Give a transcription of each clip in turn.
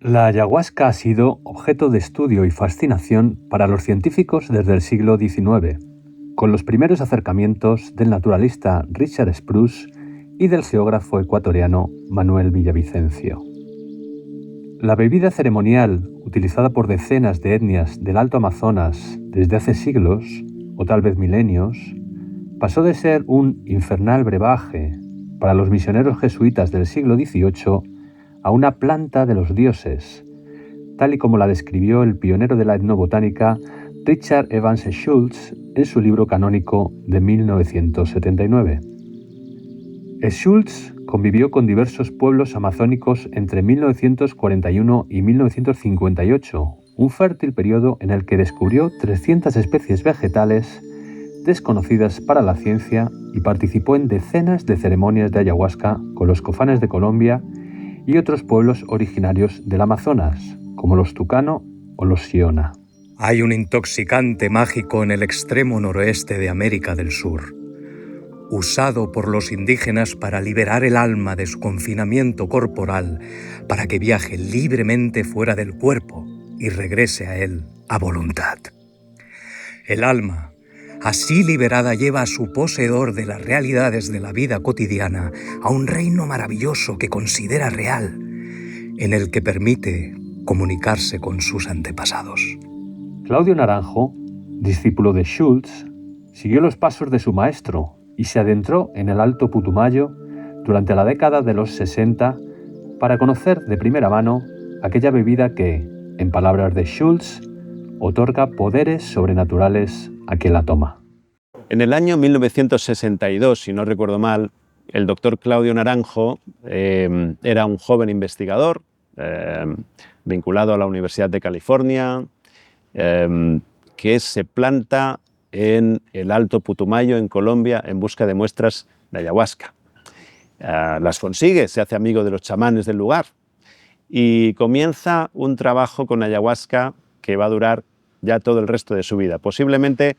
La ayahuasca ha sido objeto de estudio y fascinación para los científicos desde el siglo XIX, con los primeros acercamientos del naturalista Richard Spruce y del geógrafo ecuatoriano Manuel Villavicencio. La bebida ceremonial, utilizada por decenas de etnias del Alto Amazonas desde hace siglos, o tal vez milenios, pasó de ser un infernal brebaje para los misioneros jesuitas del siglo XVIII a una planta de los dioses, tal y como la describió el pionero de la etnobotánica Richard Evans Schultz en su libro canónico de 1979. Schultz convivió con diversos pueblos amazónicos entre 1941 y 1958, un fértil periodo en el que descubrió 300 especies vegetales desconocidas para la ciencia y participó en decenas de ceremonias de ayahuasca con los cofanes de Colombia y otros pueblos originarios del Amazonas, como los Tucano o los Siona. Hay un intoxicante mágico en el extremo noroeste de América del Sur, usado por los indígenas para liberar el alma de su confinamiento corporal, para que viaje libremente fuera del cuerpo y regrese a él a voluntad. El alma, así liberada, lleva a su poseedor de las realidades de la vida cotidiana a un reino maravilloso que considera real, en el que permite comunicarse con sus antepasados. Claudio Naranjo, discípulo de Schultz, siguió los pasos de su maestro y se adentró en el Alto Putumayo durante la década de los 60 para conocer de primera mano aquella bebida que, en palabras de Schultz, otorga poderes sobrenaturales a quien la toma. En el año 1962, si no recuerdo mal, el doctor Claudio Naranjo era un joven investigador vinculado a la Universidad de California, que se planta en el Alto Putumayo, en Colombia, en busca de muestras de ayahuasca. Las consigue, se hace amigo de los chamanes del lugar y comienza un trabajo con ayahuasca que va a durar ya todo el resto de su vida. Posiblemente,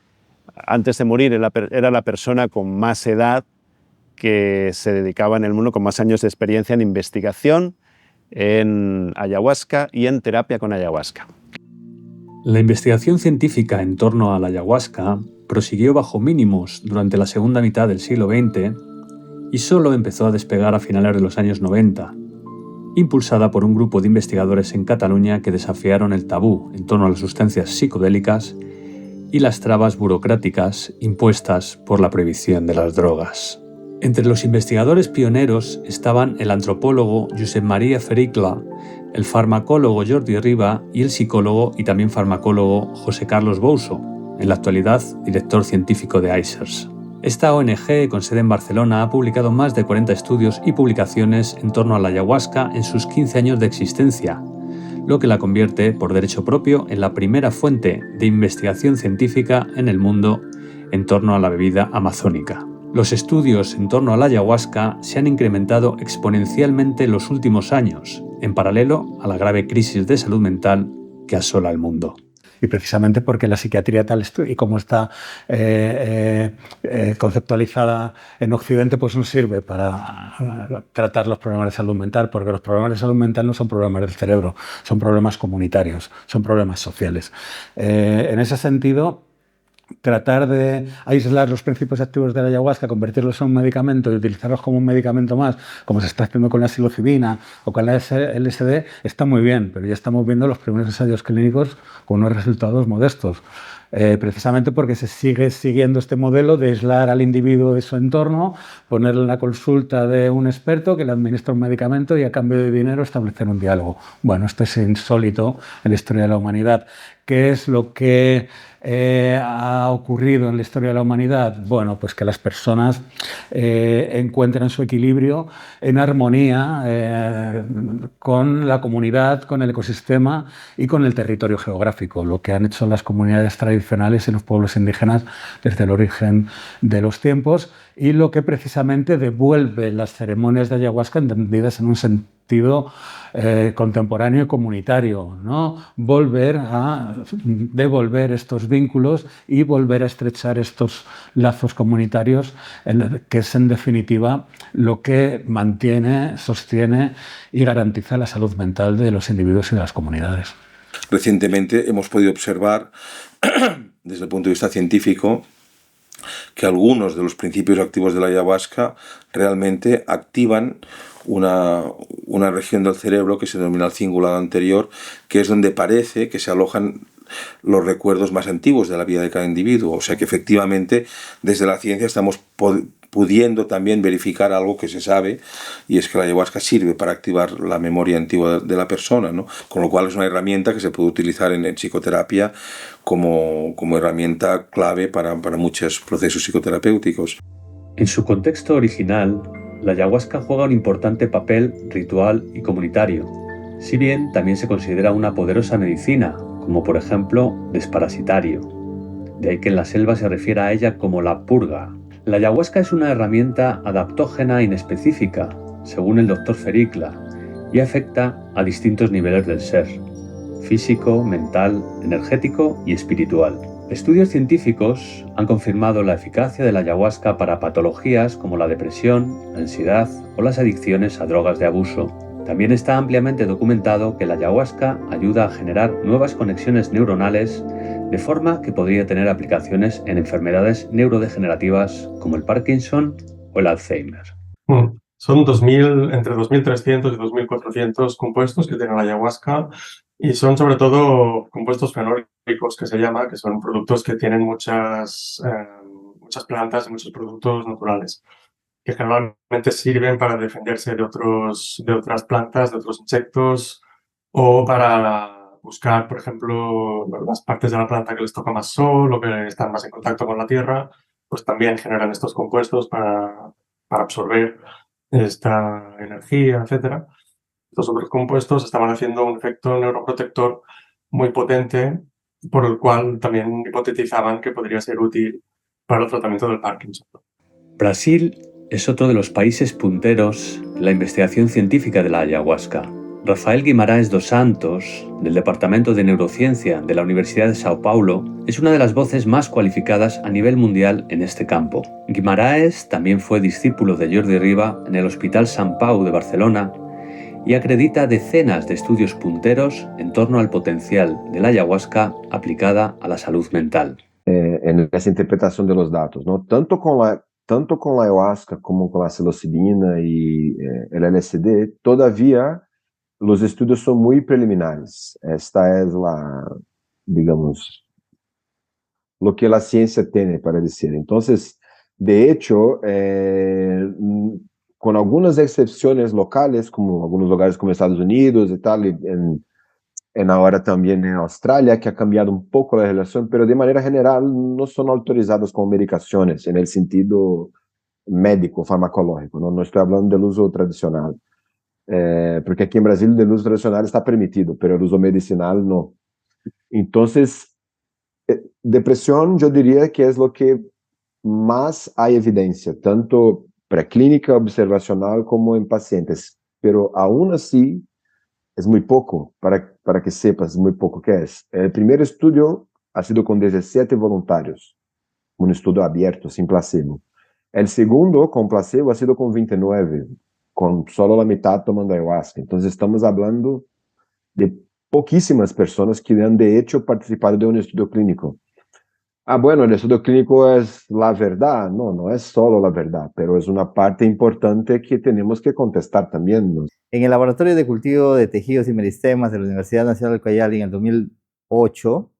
antes de morir, era la persona con más edad que se dedicaba en el mundo, con más años de experiencia en investigación, en ayahuasca y en terapia con ayahuasca. La investigación científica en torno a la ayahuasca prosiguió bajo mínimos durante la segunda mitad del siglo XX y solo empezó a despegar a finales de los años 90, impulsada por un grupo de investigadores en Cataluña que desafiaron el tabú en torno a las sustancias psicodélicas y las trabas burocráticas impuestas por la prohibición de las drogas. Entre los investigadores pioneros estaban el antropólogo Josep Maria Fericla, el farmacólogo Jordi Riba y el psicólogo y también farmacólogo José Carlos Bouso, en la actualidad director científico de ICERS. Esta ONG, con sede en Barcelona, ha publicado más de 40 estudios y publicaciones en torno a la ayahuasca en sus 15 años de existencia, lo que la convierte, por derecho propio, en la primera fuente de investigación científica en el mundo en torno a la bebida amazónica. Los estudios en torno a la ayahuasca se han incrementado exponencialmente en los últimos años, en paralelo a la grave crisis de salud mental que asola al mundo. Y precisamente porque la psiquiatría tal y como está conceptualizada en Occidente, pues no sirve para tratar los problemas de salud mental, porque los problemas de salud mental no son problemas del cerebro, son problemas comunitarios, son problemas sociales. En ese sentido, tratar de aislar los principios activos de la ayahuasca, convertirlos en un medicamento y utilizarlos como un medicamento más, como se está haciendo con la psilocibina o con la LSD, está muy bien, pero ya estamos viendo los primeros ensayos clínicos con unos resultados modestos. Precisamente porque se sigue siguiendo este modelo de aislar al individuo de su entorno, ponerle en la consulta de un experto que le administra un medicamento y a cambio de dinero establecer un diálogo. Bueno, esto es insólito en la historia de la humanidad. ¿Qué es lo que ha ocurrido en la historia de la humanidad? Bueno, pues que las personas encuentran su equilibrio en armonía con la comunidad, con el ecosistema y con el territorio geográfico, lo que han hecho las comunidades tradicionales y los pueblos indígenas desde el origen de los tiempos, y lo que precisamente devuelve las ceremonias de ayahuasca entendidas en un sentido contemporáneo y comunitario, ¿no? Devolver estos vínculos y volver a estrechar estos lazos comunitarios, que es en definitiva lo que mantiene, sostiene y garantiza la salud mental de los individuos y de las comunidades. Recientemente hemos podido observar, desde el punto de vista científico, que algunos de los principios activos de la ayahuasca realmente activan una región del cerebro que se denomina el cingulado anterior, que es donde parece que se alojan los recuerdos más antiguos de la vida de cada individuo. O sea que efectivamente desde la ciencia estamos pudiendo también verificar algo que se sabe, y es que la ayahuasca sirve para activar la memoria antigua de la persona, ¿no? Con lo cual es una herramienta que se puede utilizar en psicoterapia como herramienta clave para muchos procesos psicoterapéuticos. En su contexto original, la ayahuasca juega un importante papel ritual y comunitario, si bien también se considera una poderosa medicina, como por ejemplo desparasitario. De ahí que en la selva se refiere a ella como la purga. La ayahuasca es una herramienta adaptógena inespecífica, según el Dr. Fericla, y afecta a distintos niveles del ser: físico, mental, energético y espiritual. Estudios científicos han confirmado la eficacia de la ayahuasca para patologías como la depresión, la ansiedad o las adicciones a drogas de abuso. También está ampliamente documentado que la ayahuasca ayuda a generar nuevas conexiones neuronales, de forma que podría tener aplicaciones en enfermedades neurodegenerativas como el Parkinson o el Alzheimer. Son entre 2.300 y 2.400 compuestos que tiene la ayahuasca, y son sobre todo compuestos fenólicos, que se llama, que son productos que tienen muchas plantas y muchos productos naturales, que generalmente sirven para defenderse de otras plantas, de otros insectos, o para buscar, por ejemplo, las partes de la planta que les toca más sol o que están más en contacto con la tierra, pues también generan estos compuestos para absorber esta energía, etc. Estos otros compuestos estaban haciendo un efecto neuroprotector muy potente, por el cual también hipotetizaban que podría ser útil para el tratamiento del Parkinson. Brasil es otro de los países punteros en la investigación científica de la ayahuasca. Rafael Guimarães dos Santos, del Departamento de Neurociencia de la Universidad de Sao Paulo, es una de las voces más cualificadas a nivel mundial en este campo. Guimarães también fue discípulo de Jordi Riba en el Hospital Sant Pau de Barcelona y acredita decenas de estudios punteros en torno al potencial de la ayahuasca aplicada a la salud mental. En esa interpretación de los datos, ¿no? Tanto con la ayahuasca como con la psilocibina y el LSD, todavía los estudios son muy preliminares. Esta es digamos, lo que la ciencia tiene para decir. Entonces, de hecho, con algunas excepciones locales, como algunos lugares como Estados Unidos y tal, en ahora también en Australia, que ha cambiado un poco la relación, pero de manera general no son autorizados como medicaciones en el sentido médico, farmacológico, no estoy hablando del uso tradicional. Porque aquí en Brasil el uso tradicional está permitido, pero el uso medicinal no. Entonces, depresión yo diría que es lo que más hay evidencia, tanto preclínica, observacional, como en pacientes. Pero aún así, es muy poco, para que sepas, es muy poco que es. El primer estudio ha sido con 17 voluntarios, un estudio abierto, sin placebo. El segundo, con placebo, ha sido con 29, con solo la mitad tomando ayahuasca. Entonces estamos hablando de poquísimas personas que han de hecho participado de un estudio clínico. Bueno, el estudio clínico es la verdad. No es solo la verdad, pero es una parte importante que tenemos que contestar también, ¿no? En el Laboratorio de Cultivo de Tejidos y Meristemas de la Universidad Nacional del Callao en el 2008,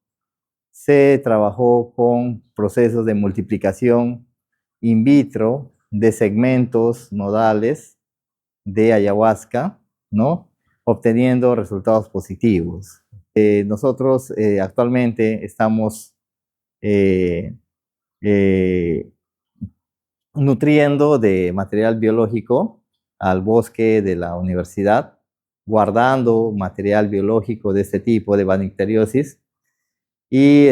se trabajó con procesos de multiplicación in vitro de segmentos nodales de ayahuasca, ¿no? Obteniendo resultados positivos. Nosotros actualmente estamos nutriendo de material biológico al bosque de la universidad, guardando material biológico de este tipo de bacteriosis y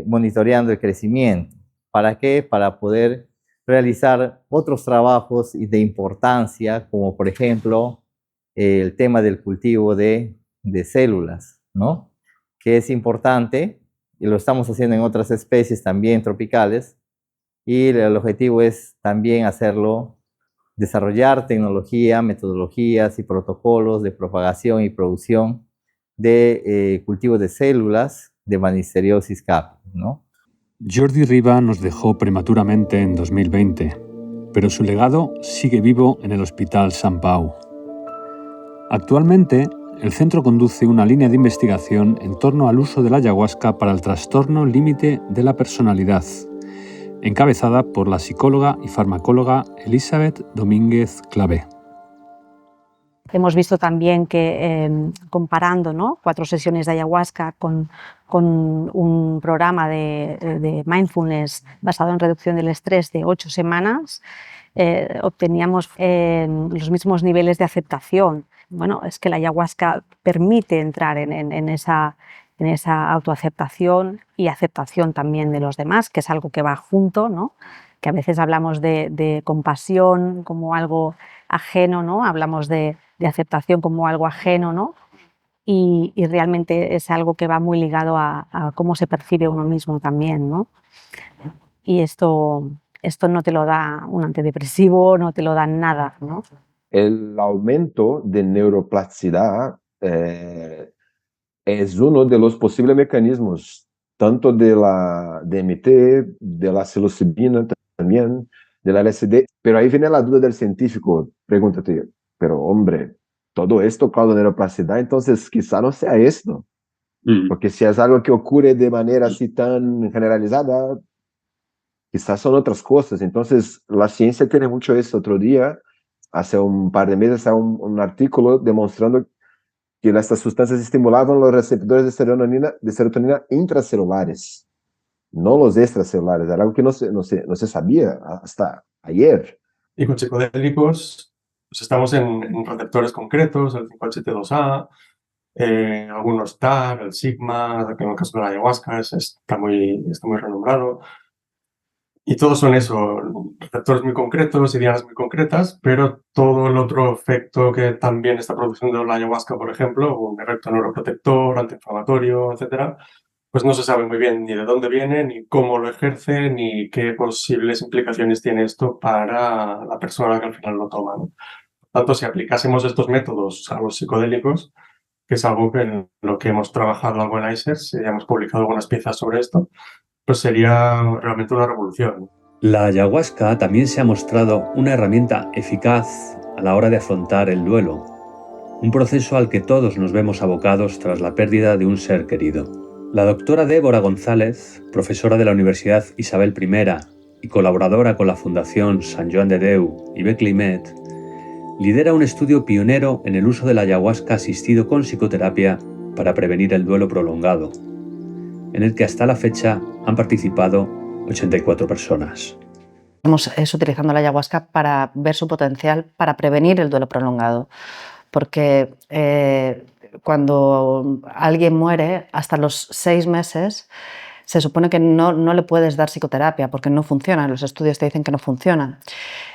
monitoreando el crecimiento. ¿Para qué? Para poder realizar otros trabajos de importancia, como por ejemplo el tema del cultivo de células, ¿no? Que es importante y lo estamos haciendo en otras especies también tropicales, y el objetivo es también hacerlo, desarrollar tecnología, metodologías y protocolos de propagación y producción de cultivo de células de Banisteriopsis capi, ¿no? Jordi Riba nos dejó prematuramente en 2020, pero su legado sigue vivo en el Hospital Sant Pau. Actualmente, el centro conduce una línea de investigación en torno al uso de la ayahuasca para el trastorno límite de la personalidad, encabezada por la psicóloga y farmacóloga Elizabeth Domínguez Clavé. Hemos visto también que comparando, ¿no?, 4 sesiones de ayahuasca con un programa de mindfulness basado en reducción del estrés de 8 semanas, obteníamos los mismos niveles de aceptación. Bueno, es que la ayahuasca permite entrar en esa autoaceptación y aceptación también de los demás, que es algo que va junto, ¿no? Que a veces hablamos de compasión como algo ajeno, ¿no? Hablamos de aceptación como algo ajeno, ¿no? Y realmente es algo que va muy ligado a cómo se percibe uno mismo también, ¿no? Y esto no te lo da un antidepresivo, no te lo da nada, ¿no? El aumento de neuroplasticidad es uno de los posibles mecanismos, tanto de la DMT, de la psilocibina también, de la LSD. Pero ahí viene la duda del científico, pregúntate, pero hombre, todo esto causa neuroplasticidad, entonces quizá no sea esto. Porque si es algo que ocurre de manera así tan generalizada, quizás son otras cosas. Entonces la ciencia tiene mucho eso. Otro día, hace un par de meses, salió un artículo demostrando que estas sustancias estimulaban los receptores de serotonina intracelulares, no los extracelulares. Era algo que no se sabía hasta ayer. Y con psicodélicos pues estamos en receptores concretos, el 5HT2A, algunos TAR, el Sigma, que en el caso de la ayahuasca está muy renombrado. Y todos son eso, receptores muy concretos y dianas muy concretas, pero todo el otro efecto que también está produciendo la ayahuasca, por ejemplo, un efecto neuroprotector, antiinflamatorio, etcétera, pues no se sabe muy bien ni de dónde viene, ni cómo lo ejerce, ni qué posibles implicaciones tiene esto para la persona que al final lo toma, ¿no? Por tanto, si aplicásemos estos métodos a los psicodélicos, que es algo que en lo que hemos trabajado algo en ICERS, y hemos publicado algunas piezas sobre esto, pues sería realmente una revolución. La ayahuasca también se ha mostrado una herramienta eficaz a la hora de afrontar el duelo, un proceso al que todos nos vemos abocados tras la pérdida de un ser querido. La doctora Débora González, profesora de la Universidad Isabel I y colaboradora con la Fundación Sant Joan de Déu i Beclimet, lidera un estudio pionero en el uso de la ayahuasca asistido con psicoterapia para prevenir el duelo prolongado, en el que hasta la fecha han participado 84 personas. Estamos utilizando la ayahuasca para ver su potencial para prevenir el duelo prolongado, porque cuando alguien muere, hasta los 6 meses, se supone que no le puedes dar psicoterapia porque no funciona, los estudios te dicen que no funciona.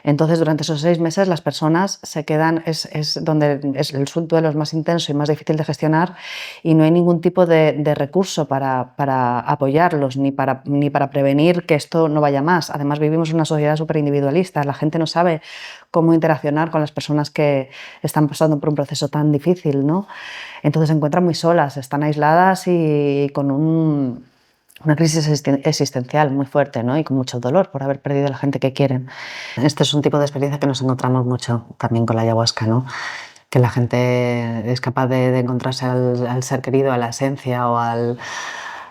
Entonces, durante esos 6 meses las personas se quedan, es donde es el duelo es más intenso y más difícil de gestionar, y no hay ningún tipo de recurso para apoyarlos ni para prevenir que esto no vaya más. Además, vivimos en una sociedad súper individualista, la gente no sabe cómo interaccionar con las personas que están pasando por un proceso tan difícil, ¿no? Entonces se encuentran muy solas, están aisladas y con una crisis existencial muy fuerte, ¿no? Y con mucho dolor por haber perdido a la gente que quieren. Este es un tipo de experiencia que nos encontramos mucho también con la ayahuasca, ¿no? Que la gente es capaz de encontrarse al ser querido, a la esencia o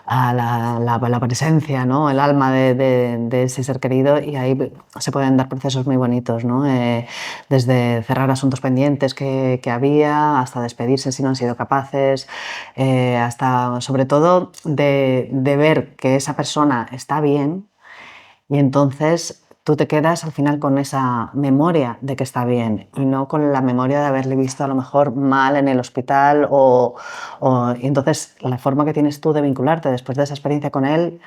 la presencia, ¿no? El alma de ese ser querido, y ahí se pueden dar procesos muy bonitos, ¿no? Desde cerrar asuntos pendientes que había, hasta despedirse si no han sido capaces, hasta sobre todo de ver que esa persona está bien, y entonces tú te quedas al final con esa memoria de que está bien y no con la memoria de haberle visto a lo mejor mal en el hospital y entonces la forma que tienes tú de vincularte después de esa experiencia con él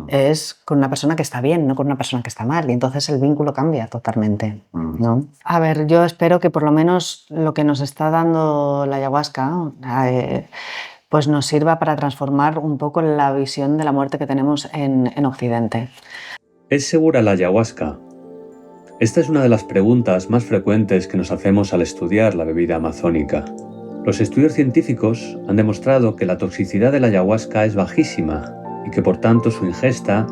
es con una persona que está bien, no con una persona que está mal, y entonces el vínculo cambia totalmente, ¿no? A ver, yo espero que por lo menos lo que nos está dando la ayahuasca pues nos sirva para transformar un poco la visión de la muerte que tenemos en Occidente. ¿Es segura la ayahuasca? Esta es una de las preguntas más frecuentes que nos hacemos al estudiar la bebida amazónica. Los estudios científicos han demostrado que la toxicidad de la ayahuasca es bajísima y que por tanto su ingesta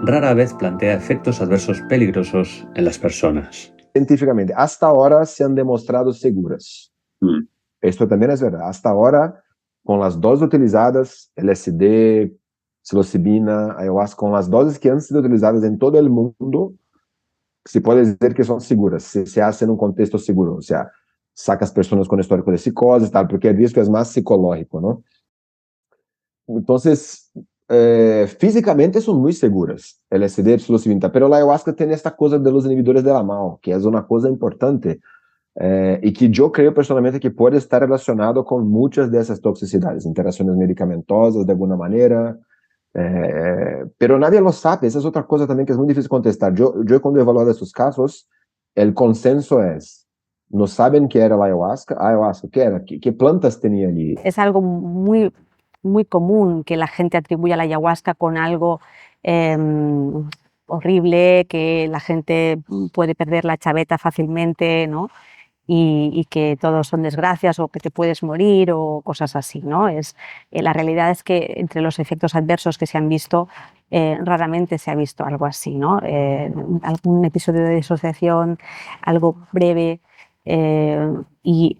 rara vez plantea efectos adversos peligrosos en las personas. Científicamente, hasta ahora se han demostrado seguras. Esto también es verdad. Hasta ahora, con las dosis utilizadas, LSD, psilocibina, ayahuasca, con las dosis que han sido utilizadas en todo el mundo, se puede decir que son seguras, se hace en un contexto seguro, o sea, sacas personas con histórico de psicosis, tal, porque el riesgo es más psicológico, ¿no? Entonces, físicamente son muy seguras, LSD, psilocibina, pero la ayahuasca tiene esta cosa de los inhibidores de la MAO, que es una cosa importante, y que yo creo personalmente que puede estar relacionado con muchas de esas toxicidades, interacciones medicamentosas de alguna manera, pero nadie lo sabe. Esa es otra cosa también que es muy difícil contestar. Yo cuando he evaluado estos casos, el consenso es, no saben qué era la ayahuasca, ¿qué era? ¿Qué plantas tenía allí? Es algo muy, muy común que la gente atribuya la ayahuasca con algo horrible, que la gente puede perder la chaveta fácilmente, ¿no? Y que todos son desgracias o que te puedes morir o cosas así, ¿no? La realidad es que entre los efectos adversos que se han visto, raramente se ha visto algo así, ¿no? Algún episodio de disociación, algo breve, y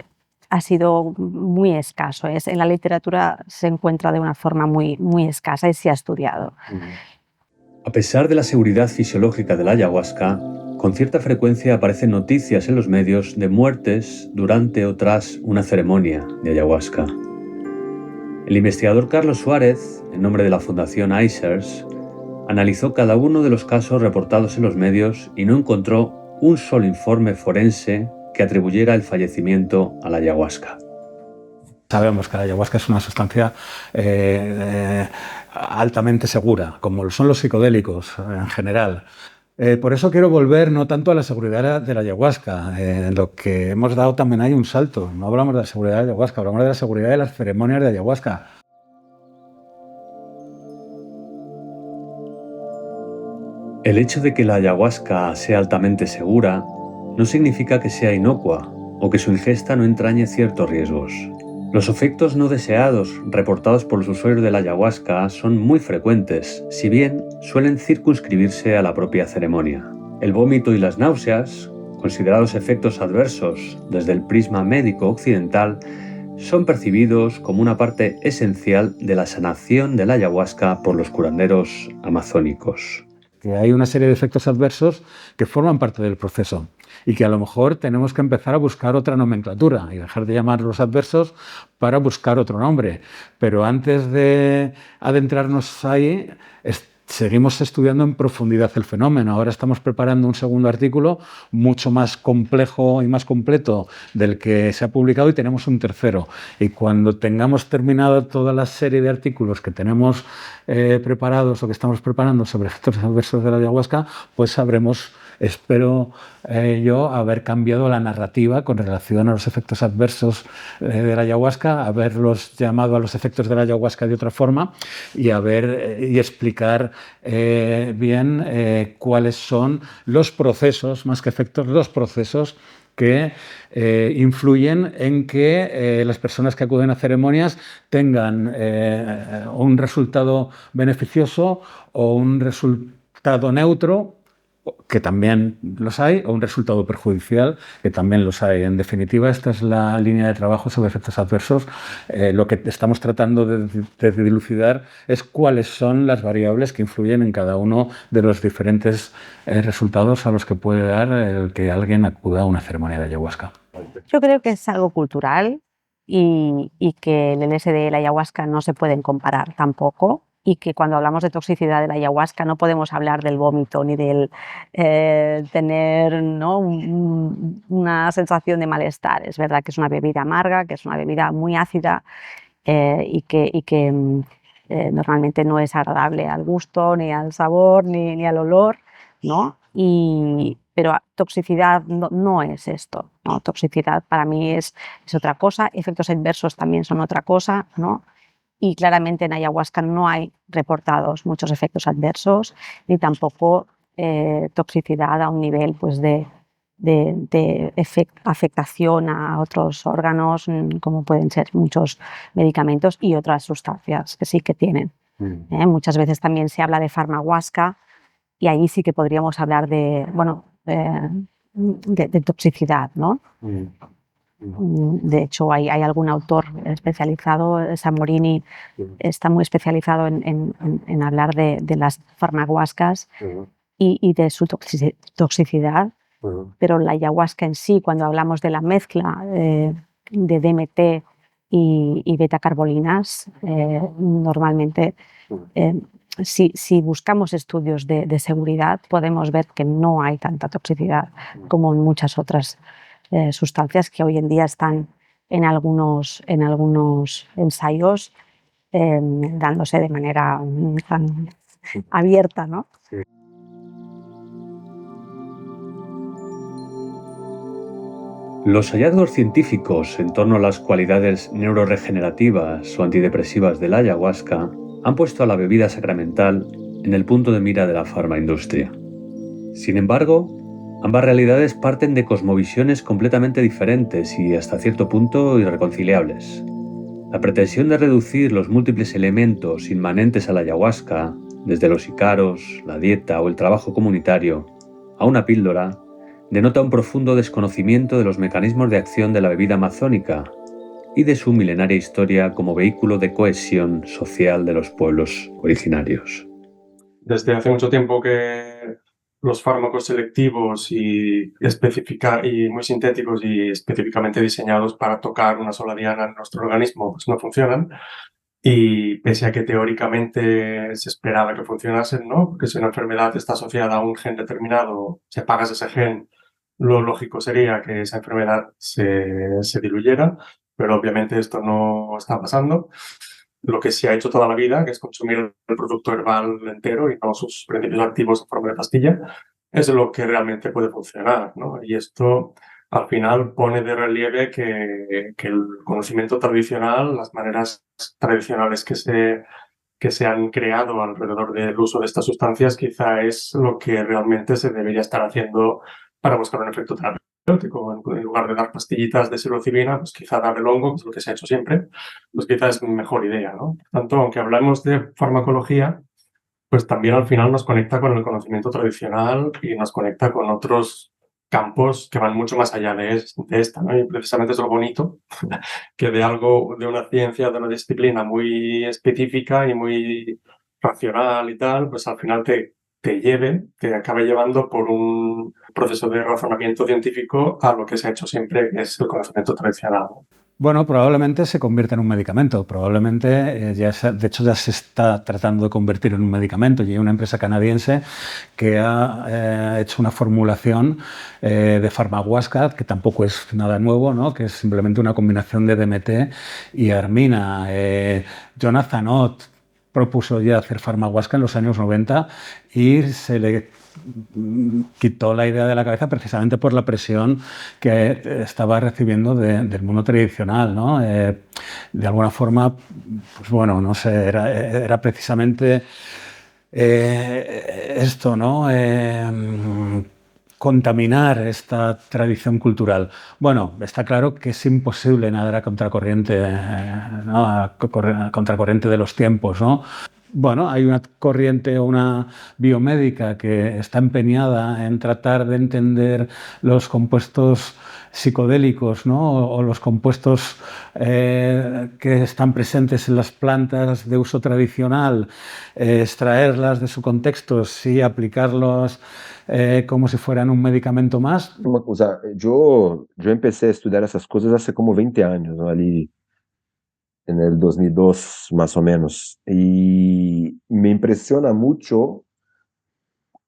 ha sido muy escaso. En la literatura se encuentra de una forma muy, muy escasa y se ha estudiado. A pesar de la seguridad fisiológica de la ayahuasca, con cierta frecuencia aparecen noticias en los medios de muertes durante o tras una ceremonia de ayahuasca. El investigador Carlos Suárez, en nombre de la Fundación ICERS, analizó cada uno de los casos reportados en los medios y no encontró un solo informe forense que atribuyera el fallecimiento a la ayahuasca. Sabemos que la ayahuasca es una sustancia altamente segura, como lo son los psicodélicos en general. Por eso quiero volver no tanto a la seguridad de la ayahuasca. En lo que hemos dado también hay un salto. No hablamos de la seguridad de la ayahuasca, hablamos de la seguridad de las ceremonias de ayahuasca. El hecho de que la ayahuasca sea altamente segura no significa que sea inocua o que su ingesta no entrañe ciertos riesgos. Los efectos no deseados reportados por los usuarios de la ayahuasca son muy frecuentes, si bien suelen circunscribirse a la propia ceremonia. El vómito y las náuseas, considerados efectos adversos desde el prisma médico occidental, son percibidos como una parte esencial de la sanación de la ayahuasca por los curanderos amazónicos. Que hay una serie de efectos adversos que forman parte del proceso y que a lo mejor tenemos que empezar a buscar otra nomenclatura y dejar de llamarlos adversos para buscar otro nombre. Pero antes de adentrarnos ahí, seguimos estudiando en profundidad el fenómeno. Ahora estamos preparando un segundo artículo mucho más complejo y más completo del que se ha publicado y tenemos un tercero. Y cuando tengamos terminado toda la serie de artículos que tenemos preparados o que estamos preparando sobre efectos adversos de la ayahuasca, pues sabremos, espero yo, haber cambiado la narrativa con relación a los efectos adversos de la ayahuasca, haberlos llamado a los efectos de la ayahuasca de otra forma y explicar bien cuáles son los procesos, más que efectos, los procesos que influyen en que las personas que acuden a ceremonias tengan un resultado beneficioso o un resultado neutro que también los hay, o un resultado perjudicial, que también los hay. En definitiva, esta es la línea de trabajo sobre efectos adversos. Lo que estamos tratando de dilucidar es cuáles son las variables que influyen en cada uno de los diferentes resultados a los que puede dar el que alguien acuda a una ceremonia de ayahuasca. Yo creo que es algo cultural y que el LSD y la ayahuasca no se pueden comparar tampoco, y que cuando hablamos de toxicidad de la ayahuasca no podemos hablar del vómito ni del tener, ¿no?, una sensación de malestar. Es verdad que es una bebida amarga, que es una bebida muy ácida y que normalmente no es agradable al gusto, ni al sabor, ni al olor, ¿no? Pero toxicidad no es esto, ¿no? Toxicidad para mí es otra cosa, efectos adversos también son otra cosa, ¿no? Y claramente en ayahuasca no hay reportados muchos efectos adversos, ni tampoco toxicidad a un nivel pues, de afectación a otros órganos, como pueden ser muchos medicamentos y otras sustancias que sí que tienen. Muchas veces también se habla de farmahuasca y ahí sí que podríamos hablar de, bueno, de toxicidad, ¿no? De hecho, hay algún autor especializado, Samorini, está muy especializado en hablar de las farmahuascas y de su toxicidad, pero la ayahuasca en sí, cuando hablamos de la mezcla de DMT y betacarbolinas, normalmente, si buscamos estudios de seguridad, podemos ver que no hay tanta toxicidad como en muchas otras sustancias que hoy en día están en algunos ensayos dándose de manera tan abierta, ¿no? Los hallazgos científicos en torno a las cualidades neuroregenerativas o antidepresivas de la ayahuasca han puesto a la bebida sacramental en el punto de mira de la farmaindustria. Sin embargo, ambas realidades parten de cosmovisiones completamente diferentes y hasta cierto punto irreconciliables. La pretensión de reducir los múltiples elementos inmanentes a la ayahuasca, desde los icaros, la dieta o el trabajo comunitario, a una píldora, denota un profundo desconocimiento de los mecanismos de acción de la bebida amazónica y de su milenaria historia como vehículo de cohesión social de los pueblos originarios. Desde hace mucho tiempo que los fármacos selectivos y muy sintéticos y específicamente diseñados para tocar una sola diana en nuestro organismo pues no funcionan, y pese a que teóricamente se esperaba que funcionasen, ¿no? Porque si una enfermedad está asociada a un gen determinado, si apagas ese gen, lo lógico sería que esa enfermedad se diluyera, pero obviamente esto no está pasando. Lo que se ha hecho toda la vida, que es consumir el producto herbal entero y no sus principios activos en forma de pastilla, es lo que realmente puede funcionar, ¿no? Y esto al final pone de relieve que el conocimiento tradicional, las maneras tradicionales que se han creado alrededor del uso de estas sustancias, quizá es lo que realmente se debería estar haciendo para buscar un efecto terapéutico. En lugar de dar pastillitas de psilocibina, pues quizá dar el hongo, que es lo que se ha hecho siempre, pues quizá es mejor idea, ¿no? Por tanto, aunque hablamos de farmacología, pues también al final nos conecta con el conocimiento tradicional y nos conecta con otros campos que van mucho más allá de esta, ¿no? Y precisamente es lo bonito que de una ciencia, de una disciplina muy específica y muy racional y tal, pues al final te acabe llevando por un proceso de razonamiento científico a lo que se ha hecho siempre, que es el conocimiento tradicional. Bueno, probablemente se convierta en un medicamento. Probablemente, de hecho, ya se está tratando de convertir en un medicamento. Y hay una empresa canadiense que ha hecho una formulación de farmahuasca, que tampoco es nada nuevo, ¿no? Que es simplemente una combinación de DMT y armina. Jonathan Ott propuso ya hacer farmahuasca en los años 90 y se le quitó la idea de la cabeza precisamente por la presión que estaba recibiendo del mundo tradicional, ¿no? De alguna forma, pues bueno, no sé, era precisamente esto, ¿no? Contaminar esta tradición cultural. Bueno, está claro que es imposible nadar a contracorriente, ¿no? A contracorriente de los tiempos, ¿no? bueno, hay una corriente o una biomédica que está empeñada en tratar de entender los compuestos psicodélicos, ¿no? O los compuestos que están presentes en las plantas de uso tradicional, extraerlas de su contexto y aplicarlos como si fueran un medicamento más. O sea, yo empecé a estudiar esas cosas hace como 20 años, ¿no? Ali en el 2002 más o menos. Y me impresiona mucho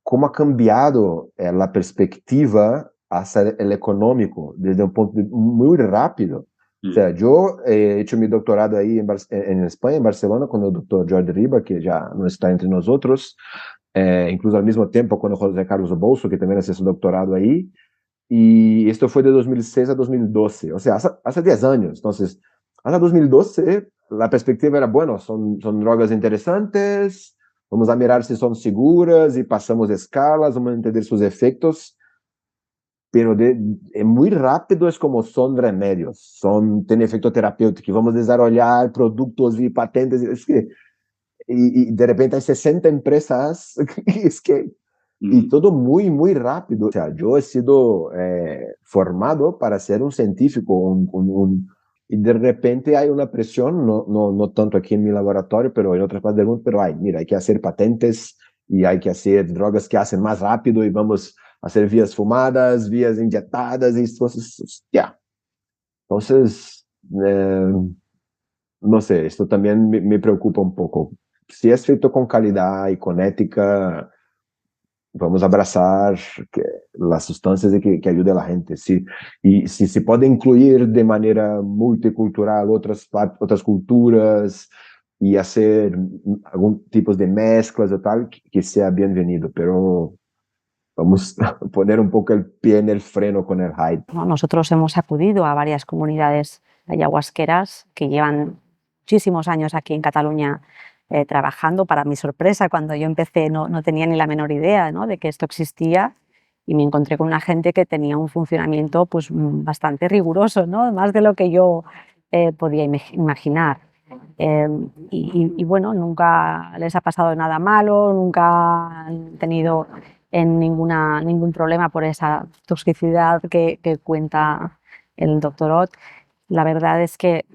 cómo ha cambiado la perspectiva hacia el económico desde un punto muy rápido. O sea, yo he hecho mi doctorado ahí en España, en Barcelona, con el doctor Jordi Riba, que ya no está entre nosotros, incluso al mismo tiempo con José Carlos Bolso, que también hace su doctorado ahí, y esto fue de 2006 a 2012, o sea, hace 10 años. Entonces, hasta 2012, la perspectiva era, bueno, son drogas interesantes, vamos a mirar si son seguras y pasamos escalas, vamos a entender sus efectos, pero muy rápido es como son remédios, tienen efecto terapéutico, vamos a desarrollar productos y patentes, es que, y de repente hay 60 empresas, es que, y todo muy, muy rápido. O sea, yo he sido formado para ser un científico, y de repente hay una presión, no tanto aquí en mi laboratorio, pero en otras partes del mundo, pero hay que hacer patentes y hay que hacer drogas que hacen más rápido y vamos a hacer vías fumadas, vías inyectadas, y entonces, ya. Entonces, no sé, esto también me preocupa un poco. Si es feito con calidad y con ética, vamos a abrazar las sustancias que ayuden a la gente. Y si se puede incluir de manera multicultural otras culturas y hacer algún tipo de mezclas o tal, que sea bienvenido. Pero vamos a poner un poco el pie en el freno con el hype. Nosotros hemos acudido a varias comunidades ayahuasqueras que llevan muchísimos años aquí en Cataluña trabajando. Para mi sorpresa, cuando yo empecé no tenía ni la menor idea, ¿no?, de que esto existía, y me encontré con una gente que tenía un funcionamiento pues, bastante riguroso, ¿no?, más de lo que yo podía imaginar. Y bueno, nunca les ha pasado nada malo, nunca han tenido ningún problema por esa toxicidad que cuenta el doctor Ott. La verdad es que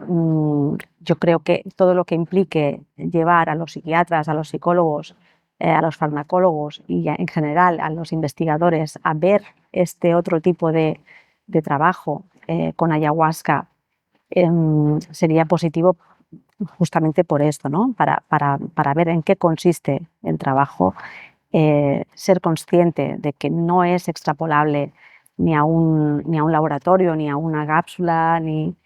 yo creo que todo lo que implique llevar a los psiquiatras, a los psicólogos, a los farmacólogos y en general a los investigadores a ver este otro tipo de trabajo con ayahuasca sería positivo justamente por esto, ¿no? Para ver en qué consiste el trabajo, ser consciente de que no es extrapolable ni a un laboratorio, ni a una cápsula, ni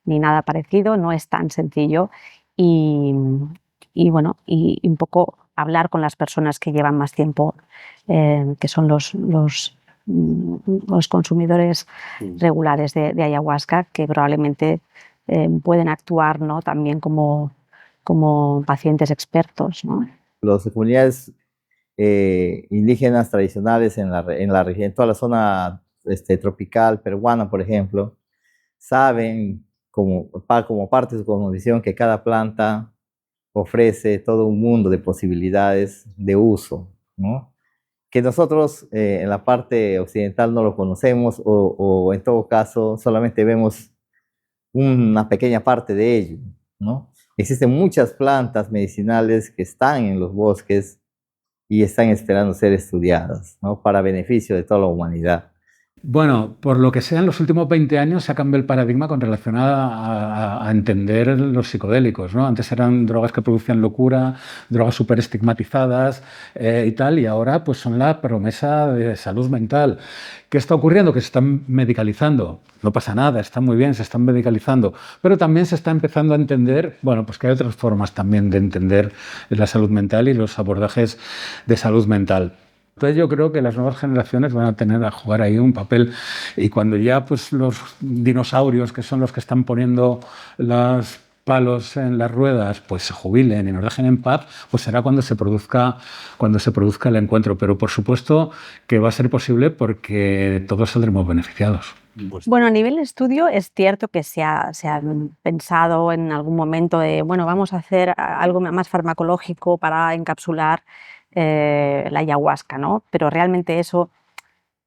nada parecido, no es tan sencillo. Y bueno, y un poco hablar con las personas que llevan más tiempo, que son los consumidores regulares de ayahuasca, que probablemente pueden actuar, ¿no?, también como pacientes expertos, ¿no? Las comunidades indígenas tradicionales en la región, en toda la zona tropical peruana, por ejemplo, saben como parte de su cosmovisión que cada planta ofrece todo un mundo de posibilidades de uso, ¿no?, que nosotros en la parte occidental no lo conocemos o en todo caso solamente vemos una pequeña parte de ello, ¿no? Existen muchas plantas medicinales que están en los bosques y están esperando ser estudiadas, ¿no?, para beneficio de toda la humanidad. Bueno, por lo que sea, en los últimos 20 años se ha cambiado el paradigma con relación a entender los psicodélicos, ¿no? Antes eran drogas que producían locura, drogas súper estigmatizadas y tal, y ahora pues son la promesa de salud mental. ¿Qué está ocurriendo? Que se están medicalizando. No pasa nada, está muy bien, se están medicalizando, pero también se está empezando a entender, bueno, pues que hay otras formas también de entender la salud mental y los abordajes de salud mental. Entonces yo creo que las nuevas generaciones van a tener a jugar ahí un papel, y cuando ya pues los dinosaurios, que son los que están poniendo los palos en las ruedas, pues se jubilen y nos dejen en paz, pues será cuando se produzca el encuentro. Pero por supuesto que va a ser posible porque todos saldremos beneficiados. Bueno, a nivel de estudio es cierto que se ha pensado en algún momento de, bueno, vamos a hacer algo más farmacológico para encapsular la ayahuasca, ¿no? Pero realmente eso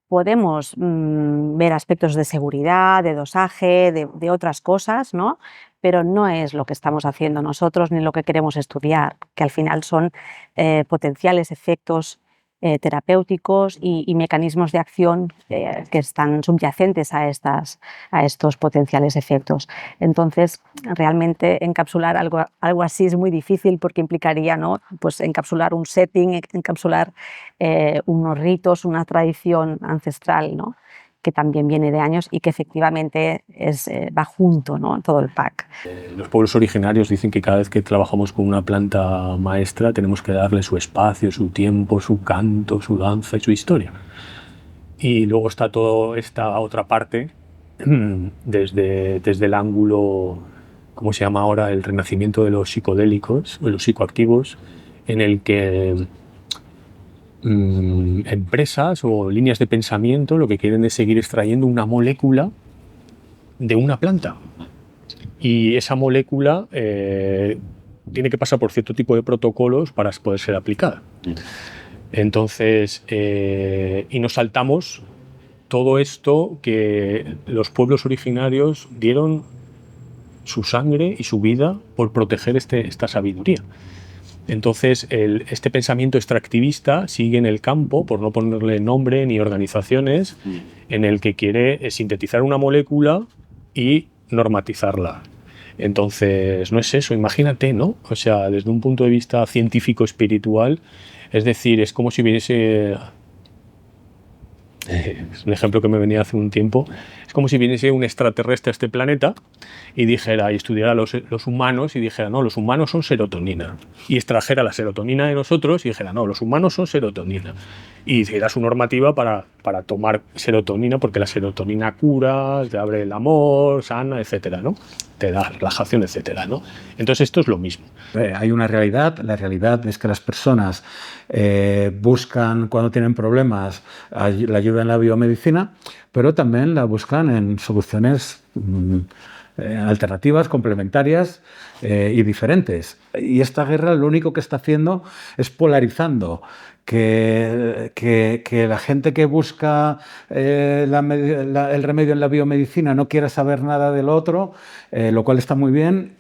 podemos ver aspectos de seguridad, de dosaje, de otras cosas, ¿no? Pero no es lo que estamos haciendo nosotros ni lo que queremos estudiar, que al final son potenciales efectos terapéuticos y mecanismos de acción que están subyacentes a estos potenciales efectos. Entonces, realmente encapsular algo así es muy difícil porque implicaría, ¿no? Pues encapsular un setting, encapsular unos ritos, una tradición ancestral, ¿no? Que también viene de años y que efectivamente va junto, ¿no? Todo el pack. Los pueblos originarios dicen que cada vez que trabajamos con una planta maestra tenemos que darle su espacio, su tiempo, su canto, su danza y su historia. Y luego está toda esta otra parte desde el ángulo, ¿cómo se llama ahora? El renacimiento de los psicodélicos, de los psicoactivos, en el que empresas o líneas de pensamiento lo que quieren es seguir extrayendo una molécula de una planta y esa molécula tiene que pasar por cierto tipo de protocolos para poder ser aplicada. Entonces, y nos saltamos todo esto que los pueblos originarios dieron su sangre y su vida por proteger esta sabiduría. Entonces, este pensamiento extractivista sigue en el campo, por no ponerle nombre ni organizaciones, en el que quiere sintetizar una molécula y normatizarla. Entonces, no es eso, imagínate, ¿no? O sea, desde un punto de vista científico-espiritual, es decir, es como si viniese... Es un ejemplo que me venía hace un tiempo. Es como si viniese un extraterrestre a este planeta y dijera, y estudiara los humanos y dijera, no, los humanos son serotonina. Y extrajera la serotonina de nosotros y dijera, no, los humanos son serotonina. Y hiciera su normativa para tomar serotonina, porque la serotonina cura, te abre el amor, sana, etcétera, ¿no? Te da relajación, etcétera, ¿no? Entonces esto es lo mismo. Hay una realidad, la realidad es que las personas buscan cuando tienen problemas la ayuda en la biomedicina, pero también la buscan en soluciones alternativas, complementarias y diferentes. Y esta guerra lo único que está haciendo es polarizando, que la gente que busca el remedio en la biomedicina no quiera saber nada del otro, lo cual está muy bien.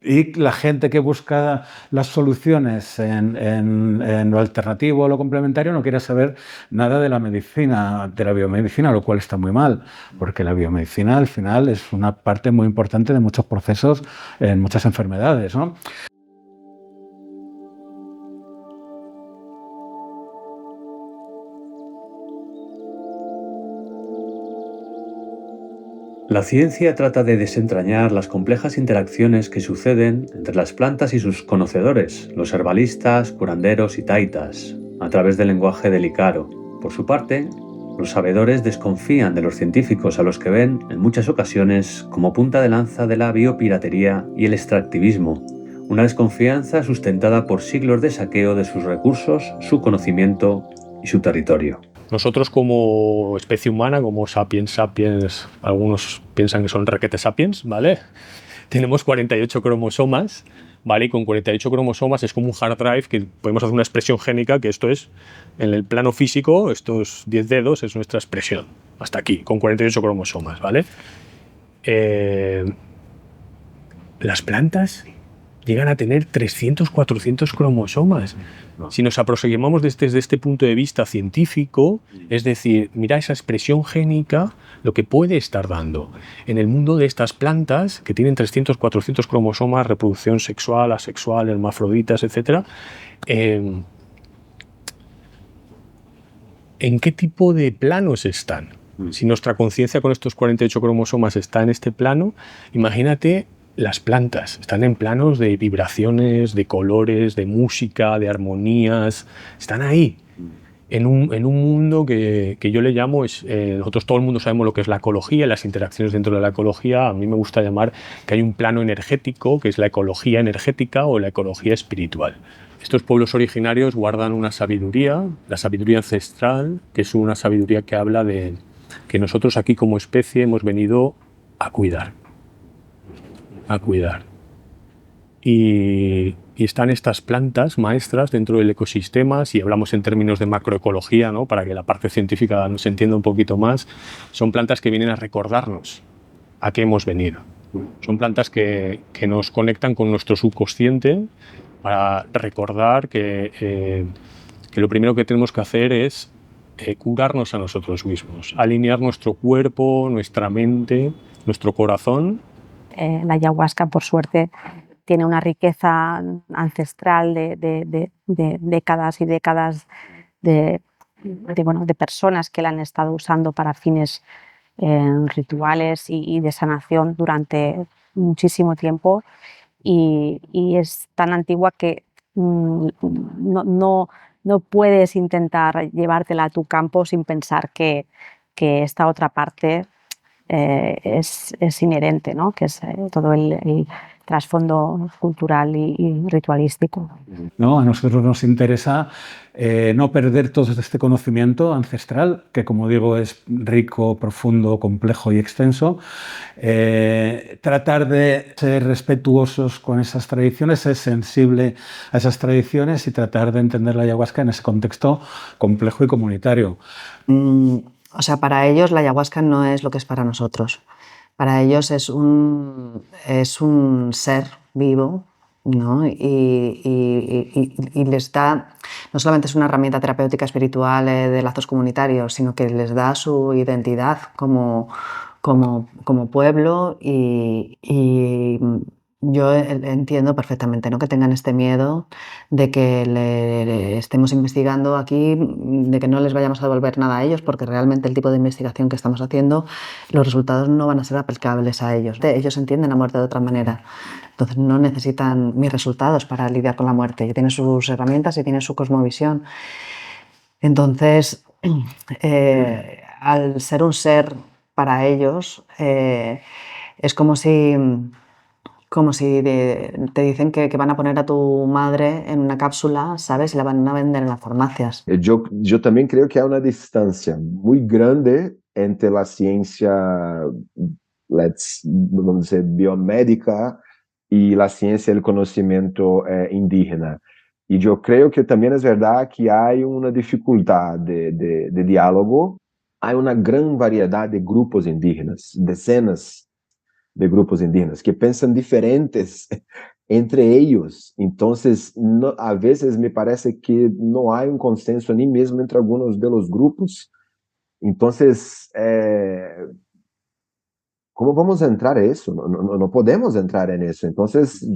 Y la gente que busca las soluciones en lo alternativo o lo complementario no quiere saber nada de la medicina, de la biomedicina, lo cual está muy mal, porque la biomedicina al final es una parte muy importante de muchos procesos en muchas enfermedades, ¿no? La ciencia trata de desentrañar las complejas interacciones que suceden entre las plantas y sus conocedores, los herbalistas, curanderos y taitas, a través del lenguaje del Ícaro. Por su parte, los sabedores desconfían de los científicos a los que ven, en muchas ocasiones, como punta de lanza de la biopiratería y el extractivismo, una desconfianza sustentada por siglos de saqueo de sus recursos, su conocimiento y su territorio. Nosotros como especie humana, como sapiens sapiens, algunos piensan que son requete sapiens, ¿vale? Tenemos 48 cromosomas, ¿vale? Y con 48 cromosomas es como un hard drive que podemos hacer una expresión génica, que esto es, en el plano físico, estos 10 dedos es nuestra expresión, hasta aquí, con 48 cromosomas, ¿vale? Las plantas llegan a tener 300, 400 cromosomas. Si nos aproximamos desde este punto de vista científico, es decir, mira esa expresión génica, lo que puede estar dando. En el mundo de estas plantas, que tienen 300, 400 cromosomas, reproducción sexual, asexual, hermafroditas, etc., ¿en qué tipo de planos están? Si nuestra conciencia con estos 48 cromosomas está en este plano, imagínate. Las plantas están en planos de vibraciones, de colores, de música, de armonías. Están ahí, en un mundo que yo le llamo, nosotros todo el mundo sabemos lo que es la ecología y las interacciones dentro de la ecología. A mí me gusta llamar que hay un plano energético, que es la ecología energética o la ecología espiritual. Estos pueblos originarios guardan una sabiduría, la sabiduría ancestral, que es una sabiduría que habla de que nosotros aquí como especie hemos venido a cuidar. Y están estas plantas maestras dentro del ecosistema, si hablamos en términos de macroecología, ¿no? Para que la parte científica nos entienda un poquito más, son plantas que vienen a recordarnos a qué hemos venido. Son plantas que nos conectan con nuestro subconsciente para recordar que lo primero que tenemos que hacer es curarnos a nosotros mismos, alinear nuestro cuerpo, nuestra mente, nuestro corazón. La ayahuasca, por suerte, tiene una riqueza ancestral de décadas y décadas de personas que la han estado usando para fines rituales y de sanación durante muchísimo tiempo, y es tan antigua que no puedes intentar llevártela a tu campo sin pensar que esta otra parte es inherente, ¿no? Que es todo el trasfondo cultural y ritualístico. ¿No? A nosotros nos interesa no perder todo este conocimiento ancestral, que como digo es rico, profundo, complejo y extenso. Tratar de ser respetuosos con esas tradiciones, ser sensible a esas tradiciones y tratar de entender la ayahuasca en ese contexto complejo y comunitario. O sea, para ellos la ayahuasca no es lo que es para nosotros. Para ellos es un ser vivo, ¿no? Y les da, no solamente es una herramienta terapéutica espiritual de lazos comunitarios, sino que les da su identidad como pueblo, y yo entiendo perfectamente, ¿no? Que tengan este miedo de que le estemos investigando aquí, de que no les vayamos a devolver nada a ellos, porque realmente el tipo de investigación que estamos haciendo, los resultados no van a ser aplicables a ellos. Ellos entienden la muerte de otra manera, entonces no necesitan mis resultados para lidiar con la muerte. Tienen sus herramientas y tienen su cosmovisión. Entonces, al ser un ser para ellos, es como si te dicen que van a poner a tu madre en una cápsula, ¿sabes? Y la van a vender en las farmacias. Yo también creo que hay una distancia muy grande entre la ciencia, vamos a decir, biomédica y la ciencia del conocimiento indígena. Y yo creo que también es verdad que hay una dificultad de diálogo. Hay una gran variedad de grupos indígenas, decenas de grupos indígenas que piensan diferentes entre ellos. Entonces, a veces me parece que no hay un consenso ni mismo entre algunos de los grupos. Entonces, ¿cómo vamos a entrar en eso? No podemos entrar en eso. Entonces,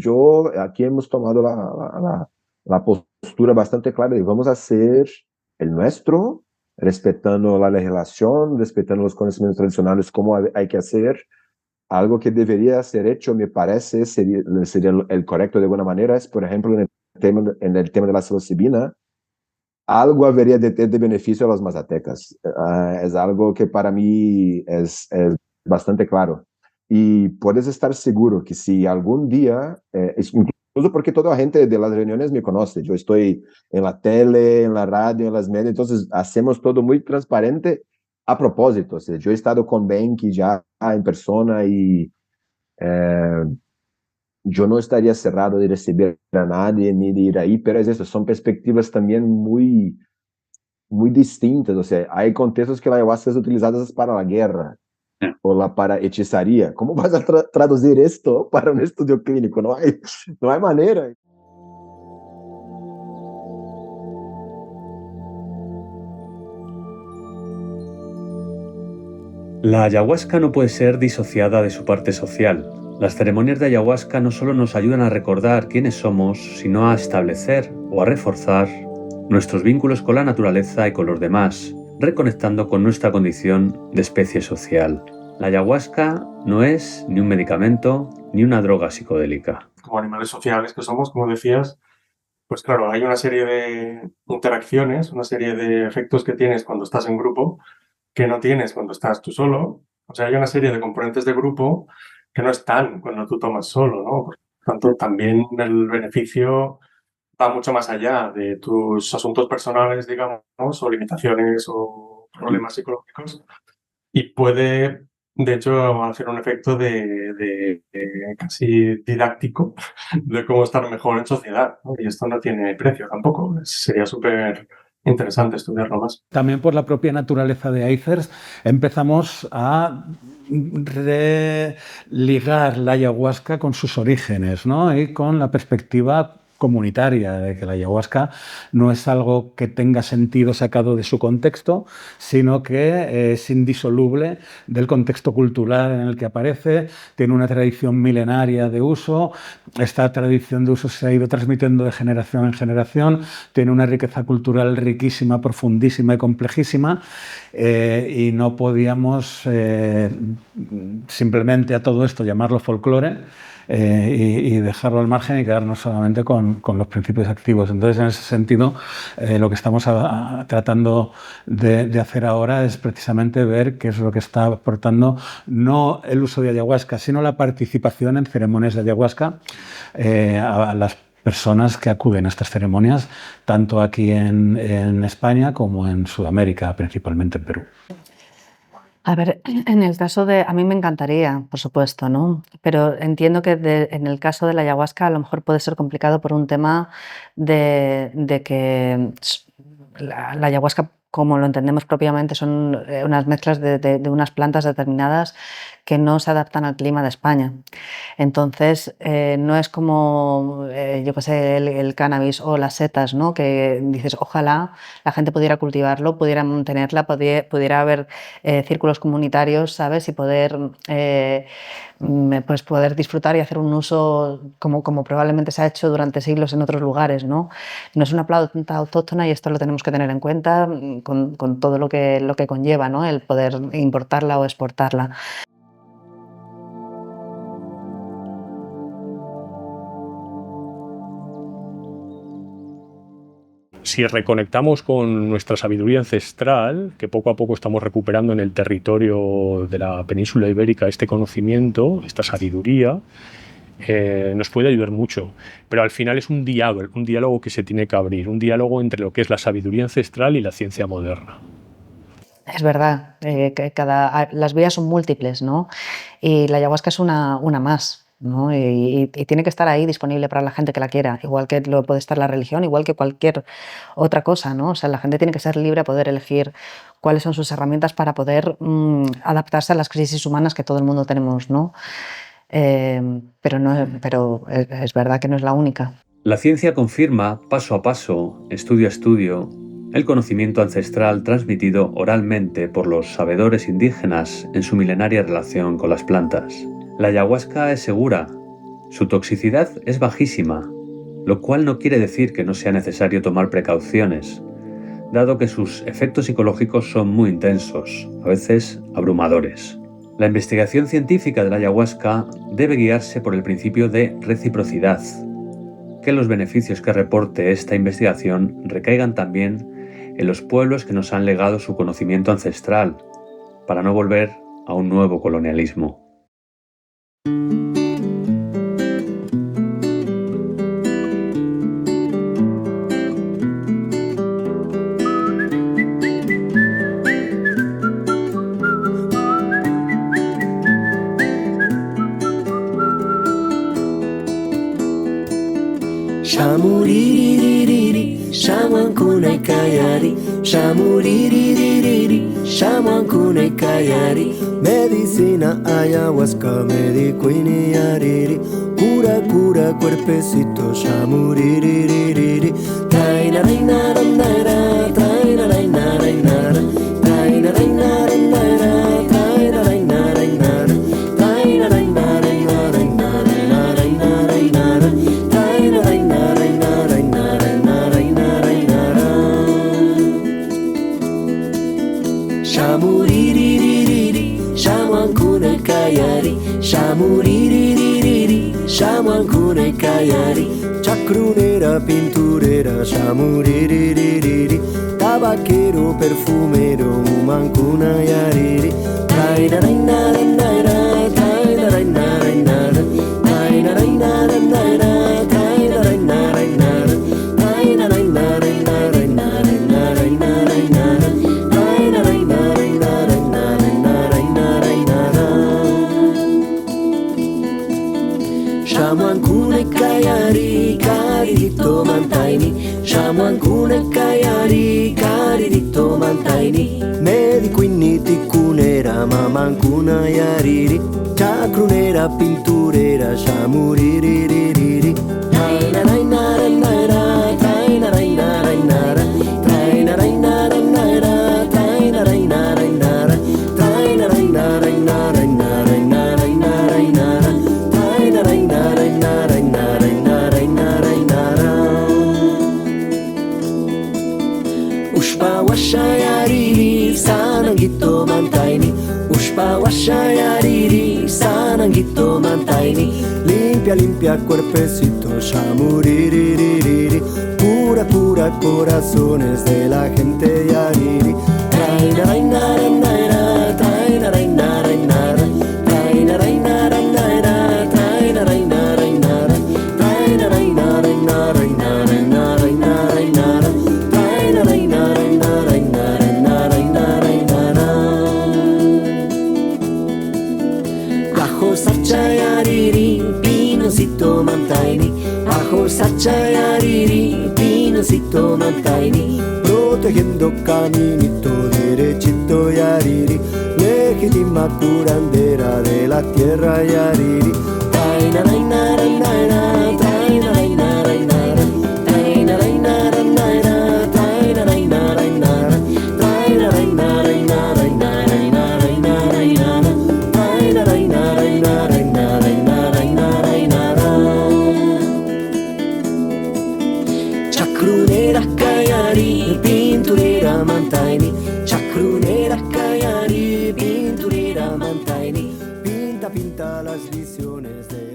aquí hemos tomado la postura bastante clara de vamos a hacer el nuestro, respetando la legislación, respetando los conocimientos tradicionales, como hay que hacer. Algo que debería ser hecho, me parece, sería el correcto de alguna manera, es, por ejemplo, en el tema de la psilocibina, algo habría de tener de beneficio a los mazatecas. Es algo que para mí es bastante claro. Y puedes estar seguro que si algún día, incluso porque toda la gente de las reuniones me conoce, yo estoy en la tele, en la radio, en las medias, entonces hacemos todo muy transparente. A propósito, o sea, yo he estado con Benki ya en persona y yo no estaría cerrado de recibir a nadie ni de ir ahí, pero es eso, son perspectivas también muy distintas. O sea, hay contextos que la ayahuasca es utilizada para la guerra o para hechizaría. ¿Cómo vas a traducir esto para un estudio clínico? No hay manera. La ayahuasca no puede ser disociada de su parte social. Las ceremonias de ayahuasca no solo nos ayudan a recordar quiénes somos, sino a establecer o a reforzar nuestros vínculos con la naturaleza y con los demás, reconectando con nuestra condición de especie social. La ayahuasca no es ni un medicamento ni una droga psicodélica. Como animales sociales que somos, como decías, pues claro, hay una serie de interacciones, una serie de efectos que tienes cuando estás en grupo que no tienes cuando estás tú solo. O sea, hay una serie de componentes de grupo que no están cuando tú tomas solo, ¿no? Por tanto, también el beneficio va mucho más allá de tus asuntos personales, digamos, o limitaciones o problemas psicológicos. y puede, de hecho, hacer un efecto de casi didáctico de cómo estar mejor en sociedad, ¿no? Y esto no tiene precio tampoco. Sería súper interesante estudiarlo más. También por la propia naturaleza de ICERS empezamos a religar la ayahuasca con sus orígenes, ¿no? Y con la perspectiva comunitaria, de que la ayahuasca no es algo que tenga sentido sacado de su contexto, sino que es indisoluble del contexto cultural en el que aparece, tiene una tradición milenaria de uso, esta tradición de uso se ha ido transmitiendo de generación en generación, tiene una riqueza cultural riquísima, profundísima y complejísima, y no podíamos simplemente a todo esto llamarlo folclore, y dejarlo al margen y quedarnos solamente con los principios activos. Entonces, en ese sentido, lo que estamos tratando de hacer ahora es precisamente ver qué es lo que está aportando no el uso de ayahuasca, sino la participación en ceremonias de ayahuasca a las personas que acuden a estas ceremonias, tanto aquí en España como en Sudamérica, principalmente en Perú. A ver, en el caso de... A mí me encantaría, por supuesto, ¿no? Pero entiendo que en el caso de la ayahuasca a lo mejor puede ser complicado por un tema de que la ayahuasca, como lo entendemos propiamente, son unas mezclas de unas plantas determinadas que no se adaptan al clima de España. Entonces, no es como, yo qué sé, el cannabis o las setas, ¿no? Que dices, ojalá la gente pudiera cultivarlo, pudiera mantenerla, pudiera haber círculos comunitarios, ¿sabes? Y poder, pues poder disfrutar y hacer un uso como probablemente se ha hecho durante siglos en otros lugares, ¿no? No es una planta autóctona y esto lo tenemos que tener en cuenta con todo lo que conlleva, ¿no? El poder importarla o exportarla. Si reconectamos con nuestra sabiduría ancestral, que poco a poco estamos recuperando en el territorio de la península ibérica este conocimiento, esta sabiduría, nos puede ayudar mucho. Pero al final es un diálogo que se tiene que abrir, un diálogo entre lo que es la sabiduría ancestral y la ciencia moderna. Es verdad, que las vías son múltiples, ¿no? Y la ayahuasca es una más, ¿no? Y tiene que estar ahí disponible para la gente que la quiera, igual que lo puede estar la religión, igual que cualquier otra cosa, ¿no? O sea, la gente tiene que ser libre a poder elegir cuáles son sus herramientas para poder adaptarse a las crisis humanas que todo el mundo tenemos, ¿no? Pero es verdad que no es la única. La ciencia confirma, paso a paso, estudio a estudio, el conocimiento ancestral transmitido oralmente por los sabedores indígenas en su milenaria relación con las plantas. La ayahuasca es segura, su toxicidad es bajísima, lo cual no quiere decir que no sea necesario tomar precauciones, dado que sus efectos psicológicos son muy intensos, a veces abrumadores. La investigación científica de la ayahuasca debe guiarse por el principio de reciprocidad, que los beneficios que reporte esta investigación recaigan también en los pueblos que nos han legado su conocimiento ancestral, para no volver a un nuevo colonialismo. Shamuririri, shaman kunai kayari. Shamuririri, shaman kunai kayari. Medicina ayahuasca, médico iniariri. Cura, cura, cuerpecito. Shamuririri. Traina, reina, randara. Traina, reina, reinara. Traina, reina, randara. Traina, reina, reinara. Traina, reina, reina, reina, reina, reina, reinara. Traina, reina, reina, reina, reina, reina, reinara. Shamuririri, shaman kunai kayari. Shamuririri, shaman kunai kayari. Chacrunera, pinturera, shamuririri. Tabaquero, perfumero, human kunai ariri. Traina, reina, reina, traina, reina, reina. Traina, reina, reina, traina, reina, reina. Traina, reina, reina, reina, reina, reina, reina. Traina, reina, reina, reina, reina, reina. Shamuankune kayari karidito mantaini Shamuankune kayari karidito mantaini Medico inniti kunera mamankuna yariri Chakrunera pinturera shamuriririri Naina naina naina naina naina naina naina naina naina naina naina Ushpa washayariri sanangito mantaini Ushpa washayariri sanangito mantaini Limpia limpia cuerpecito shamuriririri Pura pura corazones de la gente yariri Traina raina raina traina raina raina traina raina raina traina raina raina traina raina raina raina raina raina raina traina raina raina raina raina raina raina Ajo sachayariri pinocito mantaini Ajo sachayariri pinocito mantaini Protegiendo caminito derechito yariri Legítima curandera de la tierra yariri Taina naina naina taina naina naina taina naina naina taina naina naina taina naina naina naina naina naina taina naina naina naina naina naina Chakrunera kayari pinturera mantaini Chakrunera kayari pinturera mantaini Pinta pinta las visiones de